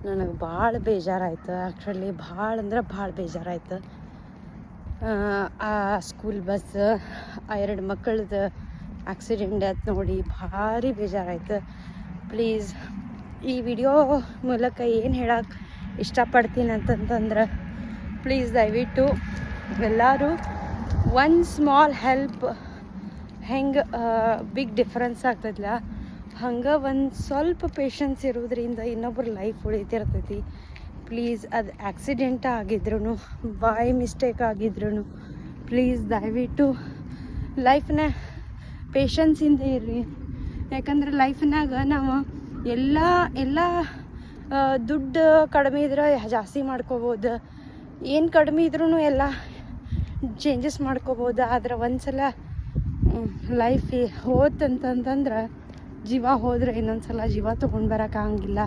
ನನಗೆ ಭಾಳ ಬೇಜಾರಾಯ್ತು. ಆ್ಯಕ್ಚುಲಿ ಭಾಳ ಅಂದ್ರೆ ಭಾಳ ಬೇಜಾರಾಯ್ತು. ಆ ಸ್ಕೂಲ್ ಬಸ್ ಆ 2 ಮಕ್ಕಳದ್ದು ಆಕ್ಸಿಡೆಂಟ್ ಆಯ್ತು ನೋಡಿ, ಭಾರಿ ಬೇಜಾರಾಯ್ತು. ಪ್ಲೀಸ್ ಈ ವಿಡಿಯೋ ಮೂಲಕ ಏನು ಹೇಳಕ್ಕೆ ಇಷ್ಟಪಡ್ತೀನಿ ಅಂತಂತಂದ್ರೆ, ಪ್ಲೀಸ್ ದಯವಿಟ್ಟು ಎಲ್ಲರೂ ಒಂದು ಸ್ಮಾಲ್ ಹೆಲ್ಪ್ ಹೆಂಗೆ ಬಿಗ್ ಡಿಫ್ರೆನ್ಸ್ ಆಗ್ತದಲ್ಲ, ಹಂಗೆ ಒಂದು ಸ್ವಲ್ಪ ಪೇಷನ್ಸ್ ಇರೋದ್ರಿಂದ ಇನ್ನೊಬ್ಬರು ಲೈಫ್ ಉಳಿತಿರ್ತೈತಿ. ಪ್ಲೀಸ್ ಅದು ಆ್ಯಕ್ಸಿಡೆಂಟ್ ಆಗಿದ್ರು, ಬೈ ಮಿಸ್ಟೇಕ್ ಆಗಿದ್ರು, ಪ್ಲೀಸ್ ದಯವಿಟ್ಟು ಲೈಫ್ನ ಪೇಷನ್ಸಿಂದ ಇರ್ರಿ. ಯಾಕಂದ್ರೆ ಲೈಫ್ನಾಗ ನಾವು ಎಲ್ಲ ದುಡ್ಡು ಕಡಿಮೆ ಇದ್ರೆ ಜಾಸ್ತಿ ಮಾಡ್ಕೋಬೋದು, ಏನು ಕಡಿಮೆ ಇದ್ರೂ ಎಲ್ಲ ಚೇಂಜಸ್ ಮಾಡ್ಕೋಬೋದು. ಆದ್ರೆ ಒಂದು ಸಲ ಲೈಫ್ ಹೋತಂತಂದ್ರೆ, ಜೀವ ಹೋದರೆ ಇನ್ನೊಂದು ಸಲ ಜೀವ ತೊಗೊಂಡು ಬರೋಕ್ಕಾಗಂಗಿಲ್ಲ.